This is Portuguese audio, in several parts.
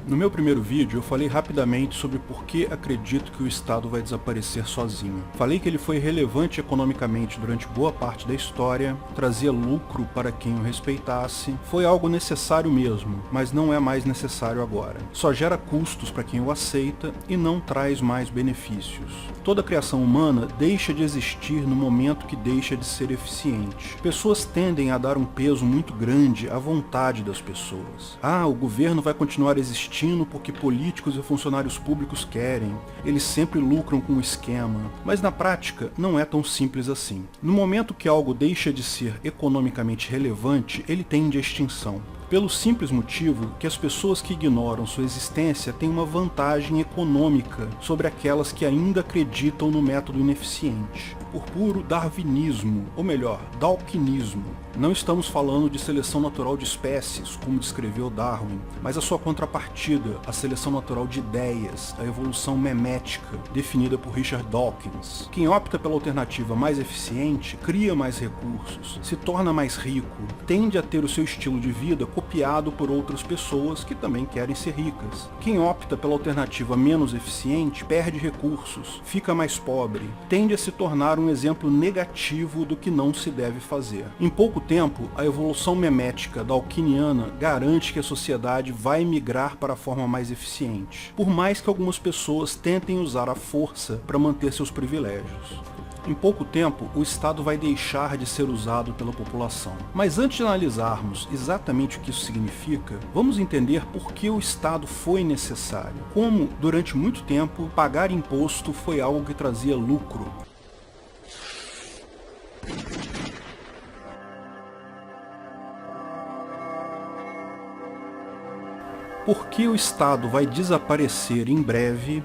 No meu primeiro vídeo eu falei rapidamente sobre por que acredito que o Estado vai desaparecer sozinho. Falei que ele foi relevante economicamente durante boa parte da história, trazia lucro para quem o respeitasse, foi algo necessário mesmo, mas não é mais necessário agora. Só gera custos para quem o aceita e não traz mais benefícios. Toda criação humana deixa de existir no momento que deixa de ser eficiente. Pessoas tendem a dar um peso muito grande à vontade das pessoas. O governo vai continuar existindo porque políticos e funcionários públicos querem. Eles sempre lucram com o esquema. Mas na prática, não é tão simples assim. No momento que algo deixa de ser economicamente relevante, ele tende à extinção. Pelo simples motivo que as pessoas que ignoram sua existência têm uma vantagem econômica sobre aquelas que ainda acreditam no método ineficiente. Por puro darwinismo, ou melhor, dawkinismo. Não estamos falando de seleção natural de espécies, como descreveu Darwin, mas a sua contrapartida, a seleção natural de ideias, a evolução memética, definida por Richard Dawkins. Quem opta pela alternativa mais eficiente, cria mais recursos, se torna mais rico, tende a ter o seu estilo de vida copiado por outras pessoas que também querem ser ricas. Quem opta pela alternativa menos eficiente, perde recursos, fica mais pobre, tende a se tornar um exemplo negativo do que não se deve fazer. Em pouco tempo, a evolução memética dawkiniana garante que a sociedade vai migrar para a forma mais eficiente, por mais que algumas pessoas tentem usar a força para manter seus privilégios. Em pouco tempo, o Estado vai deixar de ser usado pela população. Mas antes de analisarmos exatamente o que isso significa, vamos entender por que o Estado foi necessário. Como, durante muito tempo, pagar imposto foi algo que trazia lucro. Por que o Estado vai desaparecer em breve?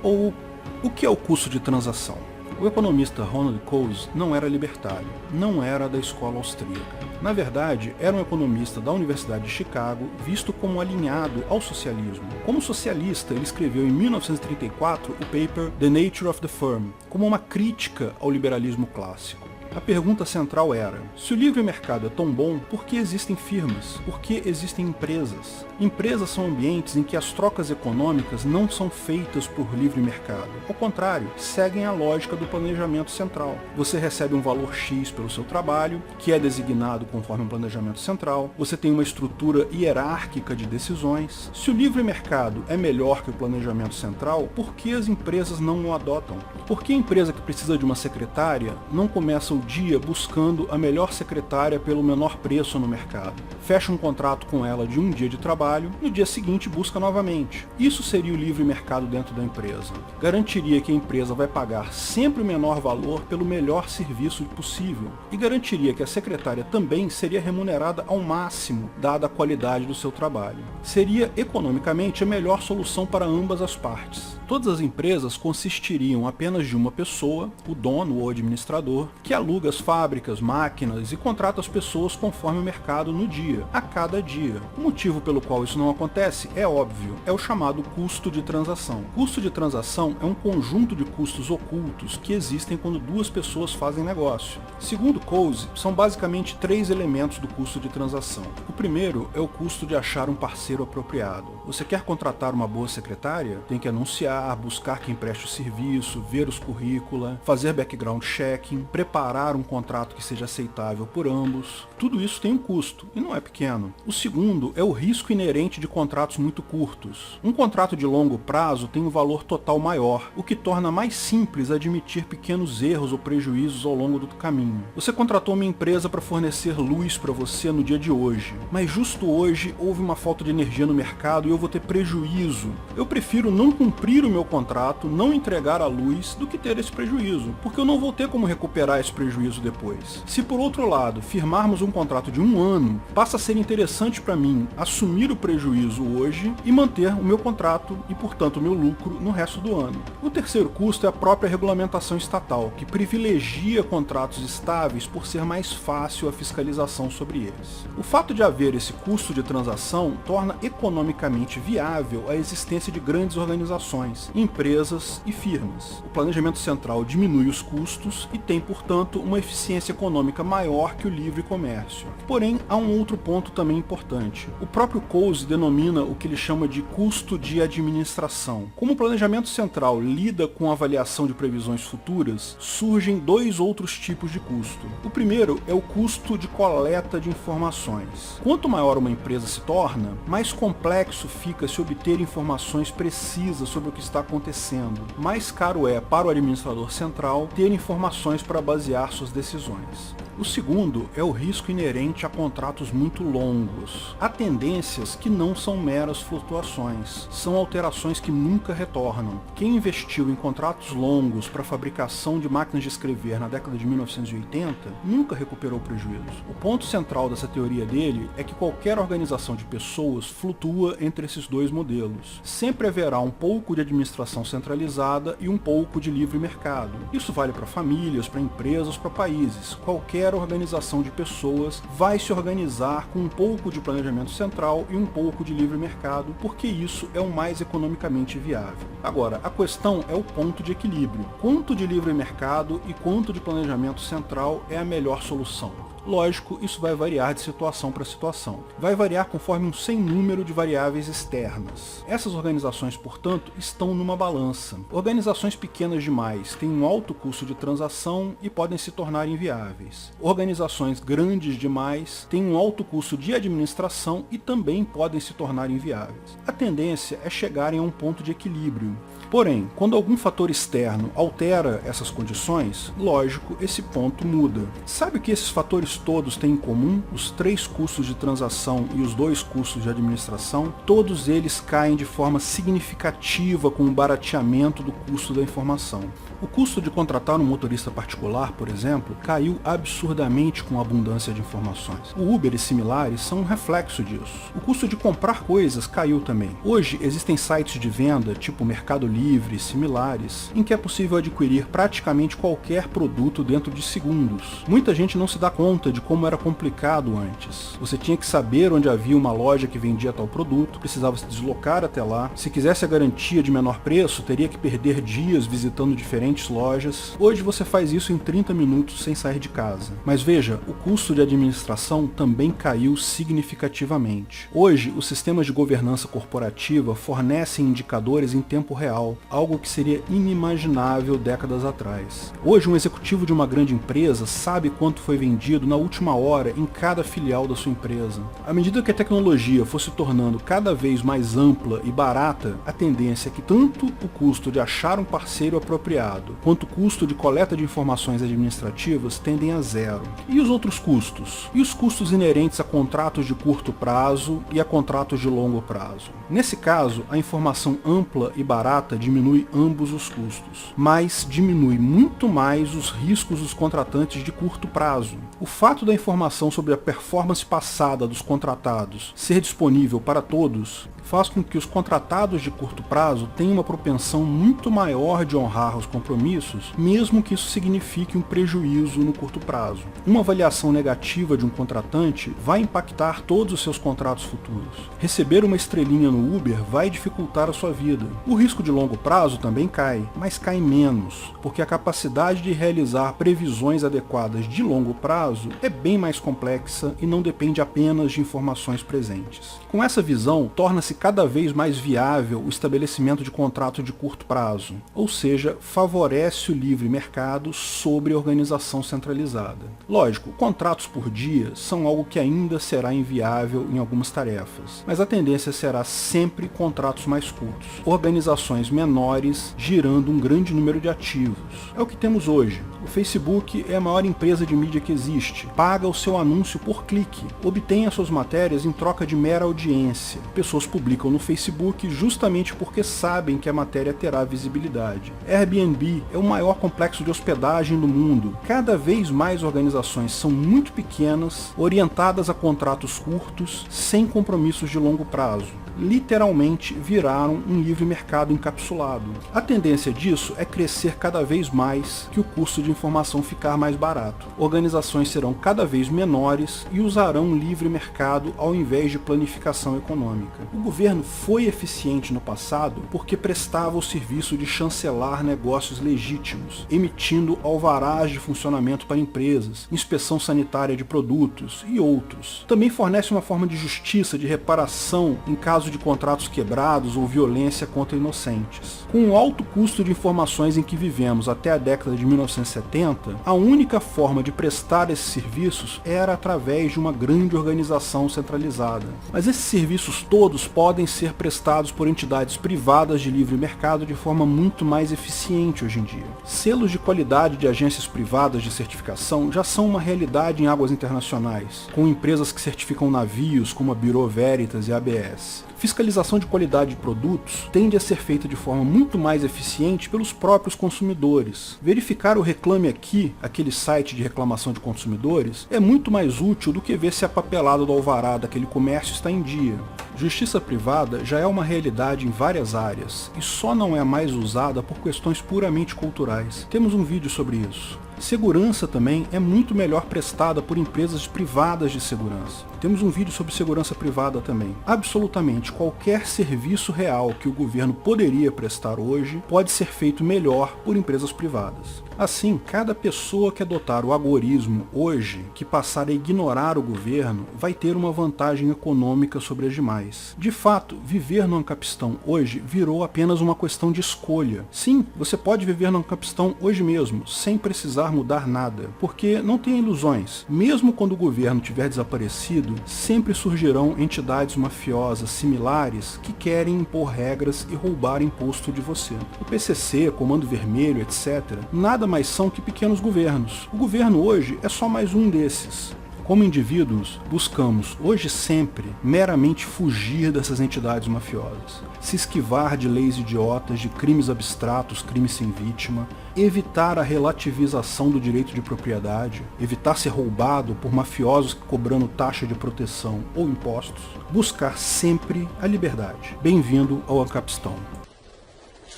Ou o que é o custo de transação? O economista Ronald Coase não era libertário, não era da escola austríaca. Na verdade, era um economista da Universidade de Chicago, visto como alinhado ao socialismo. Como socialista, ele escreveu em 1934 o paper The Nature of the Firm, como uma crítica ao liberalismo clássico. A pergunta central era, se o livre mercado é tão bom, por que existem firmas? Por que existem empresas? Empresas são ambientes em que as trocas econômicas não são feitas por livre mercado. Ao contrário, seguem a lógica do planejamento central. Você recebe um valor X pelo seu trabalho, que é designado conforme um planejamento central. Você tem uma estrutura hierárquica de decisões. Se o livre mercado é melhor que o planejamento central, por que as empresas não o adotam? Por que a empresa que precisa de uma secretária não começa o dia buscando a melhor secretária pelo menor preço no mercado? Fecha um contrato com ela de um dia de trabalho, no dia seguinte busca novamente. Isso seria o livre mercado dentro da empresa. Garantiria que a empresa vai pagar sempre o menor valor pelo melhor serviço possível. E garantiria que a secretária também seria remunerada ao máximo, dada a qualidade do seu trabalho. Seria economicamente a melhor solução para ambas as partes. Todas as empresas consistiriam apenas de uma pessoa, o dono ou administrador, que aluga as fábricas, máquinas e contrata as pessoas conforme o mercado no dia, a cada dia. O motivo pelo qual isso não acontece é óbvio, é o chamado custo de transação. Custo de transação é um conjunto de custos ocultos que existem quando duas pessoas fazem negócio. Segundo Coase, são basicamente 3 elementos do custo de transação. O primeiro é o custo de achar um parceiro apropriado. Você quer contratar uma boa secretária? Tem que anunciar, buscar quem preste o serviço, ver os currícula, fazer background checking, preparar um contrato que seja aceitável por ambos. Tudo isso tem um custo, e não é pequeno. O segundo é o risco inerente de contratos muito curtos. Um contrato de longo prazo tem um valor total maior, o que torna mais simples admitir pequenos erros ou prejuízos ao longo do caminho. Você contratou uma empresa para fornecer luz para você no dia de hoje, mas justo hoje houve uma falta de energia no mercado e eu vou ter prejuízo. Eu prefiro não cumprir o meu contrato, não entregar a luz, do que ter esse prejuízo, porque eu não vou ter como recuperar esse prejuízo depois. Se por outro lado, firmarmos um contrato de 1 ano, passa a ser interessante para mim assumir o prejuízo hoje e manter o meu contrato e, portanto, o meu lucro no resto do ano. O terceiro custo é a própria regulamentação estatal, que privilegia contratos estáveis por ser mais fácil a fiscalização sobre eles. O fato de haver esse custo de transação torna economicamente viável a existência de grandes organizações, organizações, empresas e firmas. O planejamento central diminui os custos e tem, portanto, uma eficiência econômica maior que o livre comércio. Porém, há um outro ponto também importante. O próprio Coase denomina o que ele chama de custo de administração. Como o planejamento central lida com a avaliação de previsões futuras, surgem dois outros tipos de custo. O primeiro é o custo de coleta de informações. Quanto maior uma empresa se torna, mais complexo fica se obter informações precisas sobre o que está acontecendo. Mais caro é para o administrador central ter informações para basear suas decisões. O segundo é o risco inerente a contratos muito longos. Há tendências que não são meras flutuações, são alterações que nunca retornam. Quem investiu em contratos longos para a fabricação de máquinas de escrever na década de 1980 nunca recuperou prejuízos. O ponto central dessa teoria dele é que qualquer organização de pessoas flutua entre esses dois modelos. Sempre haverá um pouco de administração centralizada e um pouco de livre mercado. Isso vale para famílias, para empresas, para países. Qualquer organização de pessoas vai se organizar com um pouco de planejamento central e um pouco de livre mercado, porque isso é o mais economicamente viável. Agora, a questão é o ponto de equilíbrio. Quanto de livre mercado e quanto de planejamento central é a melhor solução? Lógico, isso vai variar de situação para situação. Vai variar conforme um sem número de variáveis externas. Essas organizações, portanto, estão numa balança. Organizações pequenas demais têm um alto custo de transação e podem se tornar inviáveis. Organizações grandes demais têm um alto custo de administração e também podem se tornar inviáveis. A tendência é chegarem a um ponto de equilíbrio. Porém, quando algum fator externo altera essas condições, lógico, esse ponto muda. Sabe o que esses fatores todos têm em comum? Os 3 custos de transação e os 2 custos de administração, todos eles caem de forma significativa com o barateamento do custo da informação. O custo de contratar um motorista particular, por exemplo, caiu absurdamente com a abundância de informações. O Uber e similares são um reflexo disso. O custo de comprar coisas caiu também. Hoje existem sites de venda, tipo Mercado Livre e similares, em que é possível adquirir praticamente qualquer produto dentro de segundos. Muita gente não se dá conta de como era complicado antes. Você tinha que saber onde havia uma loja que vendia tal produto, precisava se deslocar até lá. Se quisesse a garantia de menor preço, teria que perder dias visitando diferentes lojas. Hoje você faz isso em 30 minutos sem sair de casa. Mas veja, o custo de administração também caiu significativamente. Hoje, os sistemas de governança corporativa fornecem indicadores em tempo real, algo que seria inimaginável décadas atrás. Hoje, um executivo de uma grande empresa sabe quanto foi vendido na última hora em cada filial da sua empresa. À medida que a tecnologia for se tornando cada vez mais ampla e barata, a tendência é que tanto o custo de achar um parceiro apropriado quanto o custo de coleta de informações administrativas tendem a zero. E os outros custos? E os custos inerentes a contratos de curto prazo e a contratos de longo prazo? Nesse caso, a informação ampla e barata diminui ambos os custos, mas diminui muito mais os riscos dos contratantes de curto prazo. O fato da informação sobre a performance passada dos contratados ser disponível para todos faz com que os contratados de curto prazo tenham uma propensão muito maior de honrar os compromissos, mesmo que isso signifique um prejuízo no curto prazo. Uma avaliação negativa de um contratante vai impactar todos os seus contratos futuros. Receber uma estrelinha no Uber vai dificultar a sua vida. O risco de longo prazo também cai, mas cai menos, porque a capacidade de realizar previsões adequadas de longo prazo é bem mais complexa e não depende apenas de informações presentes. Com essa visão, torna-se cada vez mais viável o estabelecimento de contrato de curto prazo, ou seja, favorece o livre mercado sobre a organização centralizada. Lógico, contratos por dia são algo que ainda será inviável em algumas tarefas, mas a tendência será sempre contratos mais curtos, organizações menores girando um grande número de ativos. É o que temos hoje. O Facebook é a maior empresa de mídia que existe. Paga o seu anúncio por clique. Obtém as suas matérias em troca de mera audiência. Pessoas publicam no Facebook justamente porque sabem que a matéria terá visibilidade. Airbnb é o maior complexo de hospedagem do mundo. Cada vez mais organizações são muito pequenas, orientadas a contratos curtos, sem compromissos de longo prazo. literalmente viraram um livre mercado encapsulado. A tendência disso é crescer cada vez mais que o custo de informação ficar mais barato. Organizações serão cada vez menores e usarão o livre mercado ao invés de planificação econômica. O governo foi eficiente no passado porque prestava o serviço de chancelar negócios legítimos, emitindo alvarás de funcionamento para empresas, inspeção sanitária de produtos e outros. Também fornece uma forma de justiça, de reparação em caso de contratos quebrados ou violência contra inocentes. Com o alto custo de informações em que vivemos até a década de 1970, a única forma de prestar esses serviços era através de uma grande organização centralizada. Mas esses serviços todos podem ser prestados por entidades privadas de livre mercado de forma muito mais eficiente hoje em dia. Selos de qualidade de agências privadas de certificação já são uma realidade em águas internacionais, com empresas que certificam navios como a Bureau Veritas e a ABS. Fiscalização de qualidade de produtos tende a ser feita de forma muito mais eficiente pelos próprios consumidores. Verificar o Reclame Aqui, aquele site de reclamação de consumidores, é muito mais útil do que ver se a papelada do alvará daquele comércio está em dia. Justiça privada já é uma realidade em várias áreas e só não é mais usada por questões puramente culturais. Temos um vídeo sobre isso. Segurança também é muito melhor prestada por empresas privadas de segurança. Temos um vídeo sobre segurança privada também. Absolutamente qualquer serviço real que o governo poderia prestar hoje pode ser feito melhor por empresas privadas. Assim, cada pessoa que adotar o agorismo hoje, que passar a ignorar o governo, vai ter uma vantagem econômica sobre as demais. De fato, viver no Ancapistan hoje virou apenas uma questão de escolha. Sim, você pode viver no Ancapistan hoje mesmo, sem precisar mudar nada, porque não tenha ilusões. Mesmo quando o governo tiver desaparecido, sempre surgirão entidades mafiosas similares que querem impor regras e roubar imposto de você. O PCC, Comando Vermelho, etc., nada mais são que pequenos governos. O governo hoje é só mais um desses. Como indivíduos, buscamos, hoje e sempre, meramente fugir dessas entidades mafiosas, se esquivar de leis idiotas, de crimes abstratos, crimes sem vítima, evitar a relativização do direito de propriedade, evitar ser roubado por mafiosos cobrando taxa de proteção ou impostos, buscar sempre a liberdade. Bem-vindo ao Ancapistan.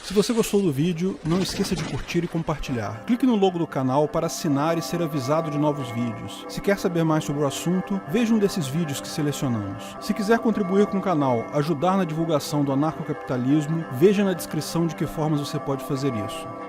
Se você gostou do vídeo, não esqueça de curtir e compartilhar. Clique no logo do canal para assinar e ser avisado de novos vídeos. Se quer saber mais sobre o assunto, veja um desses vídeos que selecionamos. Se quiser contribuir com o canal, ajudar na divulgação do anarcocapitalismo, veja na descrição de que formas você pode fazer isso.